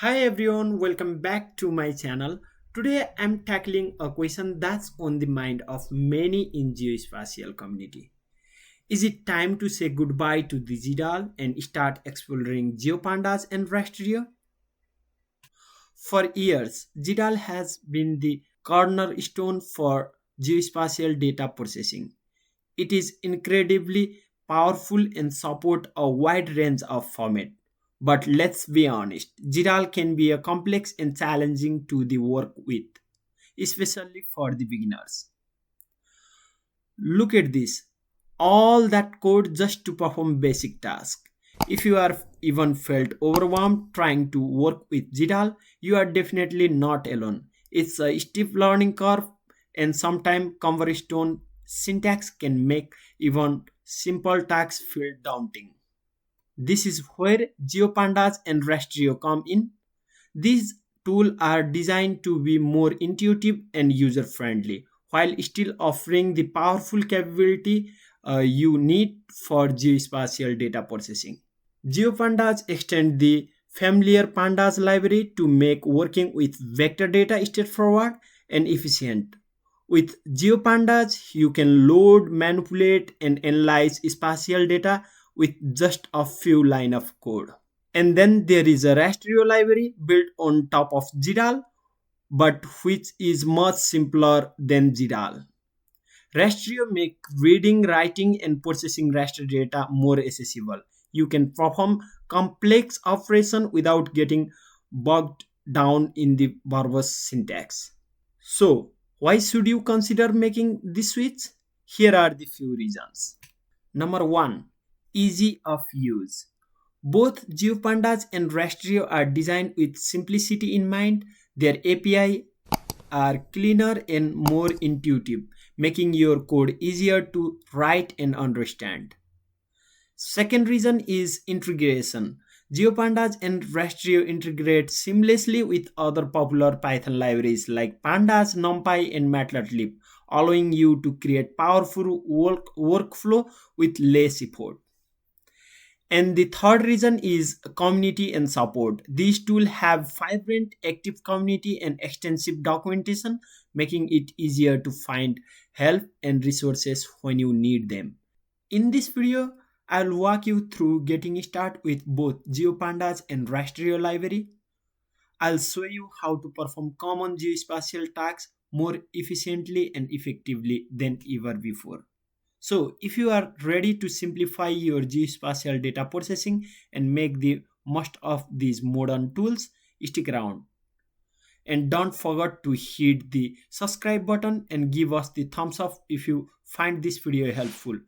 Hi everyone, welcome back to my channel. Today I'm tackling a question that's on the mind of many in geospatial community. Is it time to say goodbye to the GDAL and start exploring GeoPandas and Rasterio? For years, GDAL has been the cornerstone for geospatial data processing. It is incredibly powerful and support a wide range of formats. But let's be honest, GDAL can be a complex and challenging to the work with, especially for the beginners. Look at this. All that code just to perform basic tasks. If you are even felt overwhelmed trying to work with GDAL, you are definitely not alone. It's a steep learning curve and sometimes cumbersome syntax can make even simple tasks feel daunting. This is where GeoPandas and Rasterio come in. These tools are designed to be more intuitive and user friendly while still offering the powerful capability you need for geospatial data processing. GeoPandas extend the familiar pandas library to make working with vector data straightforward and efficient. With GeoPandas, you can load, manipulate, and analyze spatial data with just a few lines of code. And then there is a Rasterio library built on top of GDAL, but which is much simpler than GDAL. Rasterio make reading, writing, and processing raster data more accessible. You can perform complex operation without getting bogged down in the verbose syntax. So, why should you consider making this switch? Here are the few reasons. Number 1, easy of use. Both GeoPandas and Rasterio are designed with simplicity in mind. Their API are cleaner and more intuitive, making your code easier to write and understand. Second reason is integration. GeoPandas and Rasterio integrate seamlessly with other popular Python libraries like Pandas, NumPy, and Matplotlib, allowing you to create powerful workflow with less effort. And the third reason is community and support. These tools have vibrant active community and extensive documentation, making it easier to find help and resources when you need them. In this video, I'll walk you through getting started with both GeoPandas and Rasterio library. I'll show you how to perform common geospatial tasks more efficiently and effectively than ever before. So, if you are ready to simplify your geospatial data processing and make the most of these modern tools, stick around. And don't forget to hit the subscribe button and give us the thumbs up if you find this video helpful.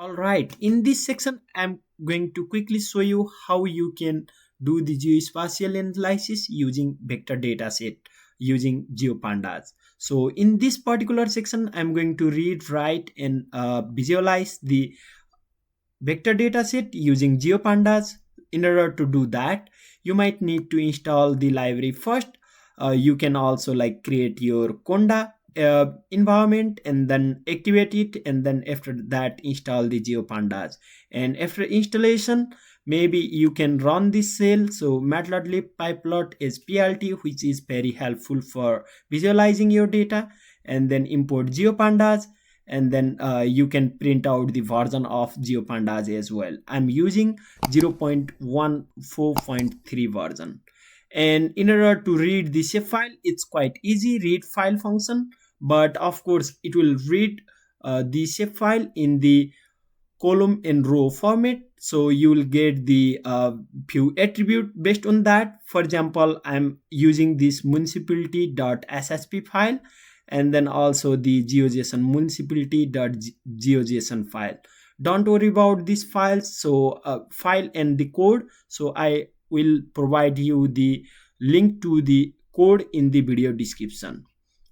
Alright, in this section, I'm going to quickly show you how you can do the geospatial analysis using vector dataset using GeoPandas. So in this particular section, I'm going to read, write, and visualize the vector dataset using GeoPandas. In order to do that, you might need to install the library first. You can also like create your Conda environment and then activate it, and then after that install the GeoPandas. And after installation, maybe you can run this cell. So matplotlib pyplot is plt, which is very helpful for visualizing your data, and then import GeoPandas, and then you can print out the version of GeoPandas as well. I'm using 0.14.3 version. And in order to read the shape file, it's quite easy. Read file function, but of course it will read the shape file in the column and row format, so you will get the few attribute based on that. For example, I'm using this municipality.ssp file, and then also the geojson municipality.geojson file. Don't worry about these files, so file and the code, so I will provide you the link to the code in the video description,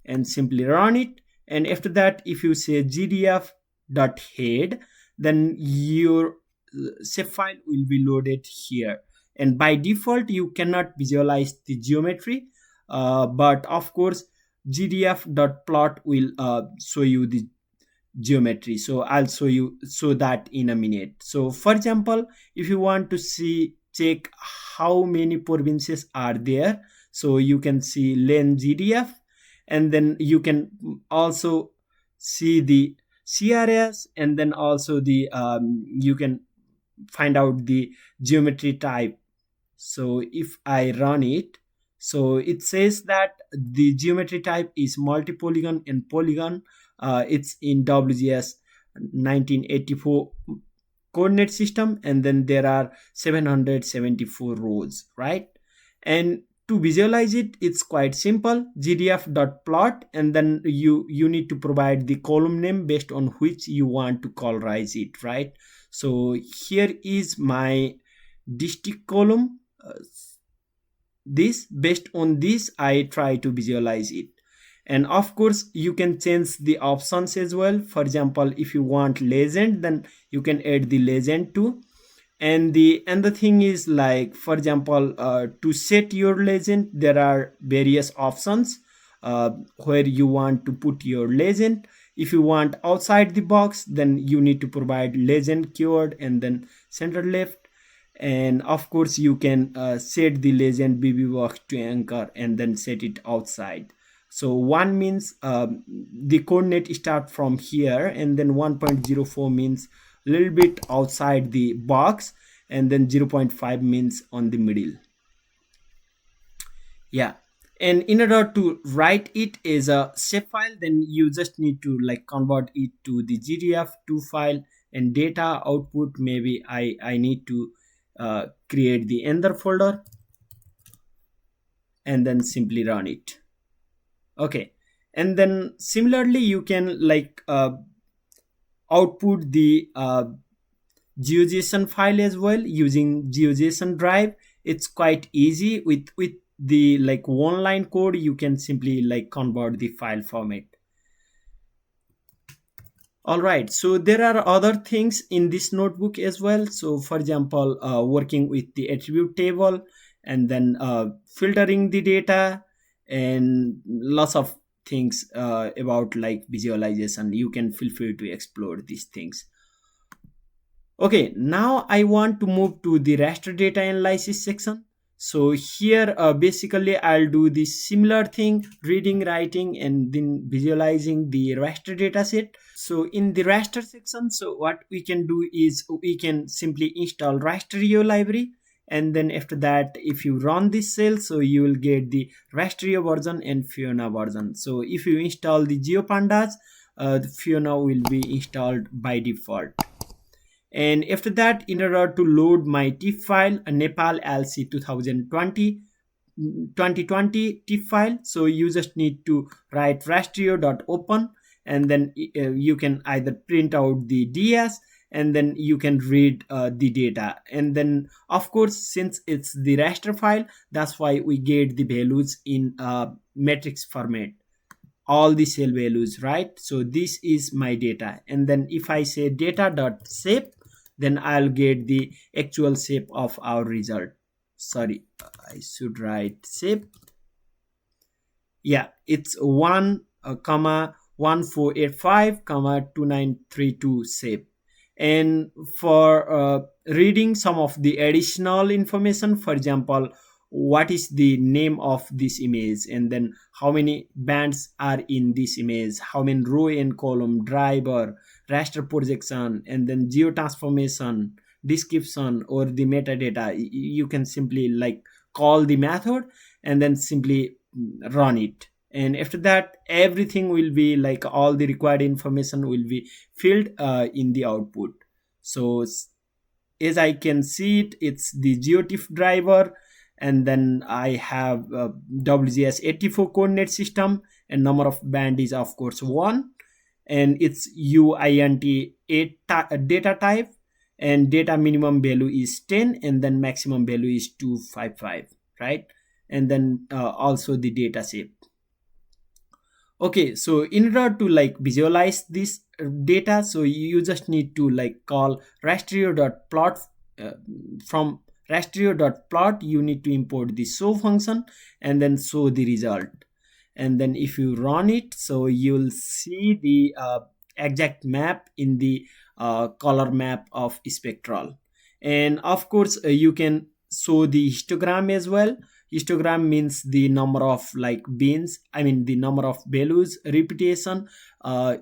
and simply run it. And after that, if you say gdf.head, then your shape file will be loaded here. And by default, you cannot visualize the geometry, but of course gdf.plot will show you the geometry. So I'll show that in a minute. So for example, if you want to see check how many provinces are there, so you can see len GDF, and then you can also see the CRS, and then also the you can find out the geometry type. So if I run it, so it says that the geometry type is multi-polygon and polygon. It's in WGS 1984 coordinate system, and then there are 774 rows, right? And to visualize it, it's quite simple. gdf.plot, and then you need to provide the column name based on which you want to colorize it, right? So here is my district column. This based on this I try to visualize it. And of course you can change the options as well. For example, if you want legend, then you can add the legend too. And the thing is, like, for example, to set your legend, there are various options where you want to put your legend. If you want outside the box, then you need to provide legend keyword and then center left. And of course you can set the legend bb box to anchor and then set it outside. So one means the coordinate start from here, and then 1.04 means a little bit outside the box, and then 0.5 means on the middle. Yeah. And in order to write it as a shape file, then you just need to like convert it to the GDF2 file. And data output, maybe I need to create the ender folder and then simply run it. Okay. And then similarly you can like output the GeoJSON file as well using GeoJSON drive. It's quite easy. With the like one line code, you can simply like convert the file format. All right, so there are other things in this notebook as well. So for example, working with the attribute table, and then filtering the data, and lots of things about like visualization. You can feel free to explore these things. Okay, now I want to move to the raster data analysis section. So here basically I'll do the similar thing, reading, writing, and then visualizing the raster data set. So in the raster section, so what we can do is we can simply install Rasterio library, and then after that if you run this cell, so you will get the Rasterio version and Fiona version. So if you install the GeoPandas, the Fiona will be installed by default. And after that, in order to load my TIFF file, a Nepal LC 2020 TIFF file, so you just need to write rasterio.open, and then you can either print out the DS, and then you can read the data. And then of course, since it's the raster file, that's why we get the values in matrix format, all the cell values, right? So this is my data. And then if I say data.shape, then I'll get the actual shape of our result. Sorry, I should write shape. Yeah, it's 1,1485, 2932 shape. And for reading some of the additional information, for example, what is the name of this image, and then how many bands are in this image, how many row and column, driver, raster projection, and then geo transformation, description, or the metadata. You can simply like call the method and then simply run it. And after that, everything will be like all the required information will be filled in the output. So as I can see it, it's the GeoTIFF driver, and then I have WGS 84 coordinate system, and number of band is of course 1, and it's UINT 8 data type, and data minimum value is 10, and then maximum value is 255, right? And then also the data shape. Okay, so in order to like visualize this data, so you just need to like call rasterio.plot. From rasterio.plot, you need to import the show function and then show the result. And then if you run it, so you'll see the exact map in the color map of spectral. And of course you can show the histogram as well. Histogram means the number of like bins, I mean the number of values repetition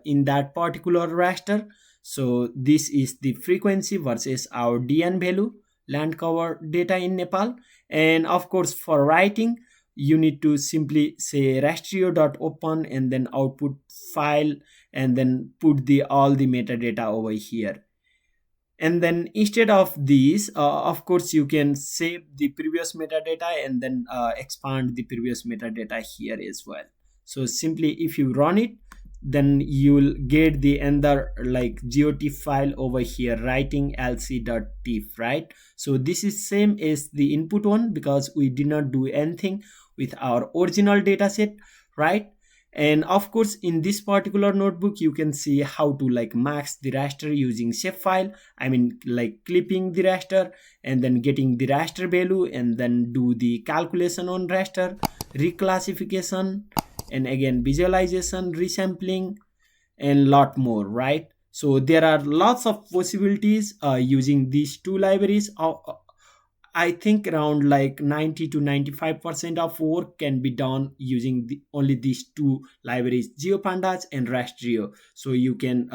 in that particular raster. So this is the frequency versus our dn value, land cover data in Nepal. And of course for writing, you need to simply say rasterio.open and then output file, and then put the all the metadata over here. And then instead of these, of course you can save the previous metadata and then expand the previous metadata here as well. So simply if you run it, then you will get the another like geotiff file over here, writing lc.tiff, right? So this is same as the input one because we did not do anything with our original data set, right? And of course in this particular notebook you can see how to like max the raster using shapefile, I mean like clipping the raster and then getting the raster value and then do the calculation on raster, reclassification, and again visualization, resampling, and lot more, right? So there are lots of possibilities using these two libraries. I think around like 90 to 95% of work can be done using only these two libraries, GeoPandas and Rasterio. So you can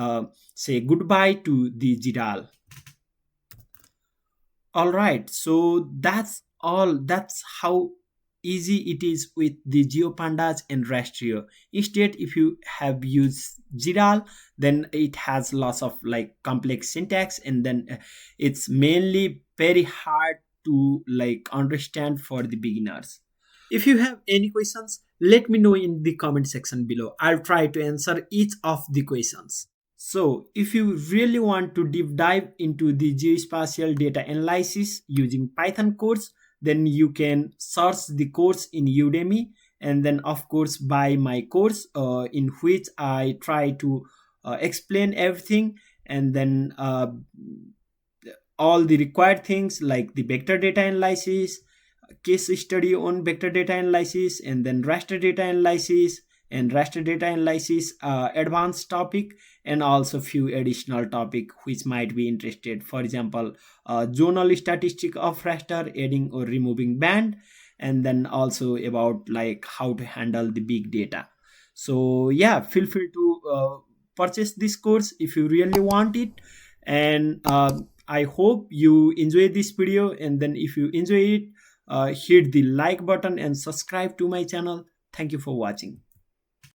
say goodbye to the GDAL. All right, so that's all. That's how easy it is with the GeoPandas and Rasterio. Instead, if you have used GDAL, then it has lots of like complex syntax, and then it's mainly very hard to like understand for the beginners. If you have any questions, let me know in the comment section below. I'll try to answer each of the questions. So, if you really want to deep dive into the geospatial data analysis using Python course, then you can search the course in Udemy, and then of course buy my course in which I try to explain everything, and then all the required things like the vector data analysis, case study on vector data analysis, and then raster data analysis, and raster data analysis advanced topic, and also few additional topic which might be interested, for example zonal statistic of raster, adding or removing band, and then also about like how to handle the big data. So yeah, feel free to purchase this course if you really want it. And I hope you enjoy this video, and then if you enjoy it, hit the like button and subscribe to my channel. Thank you for watching.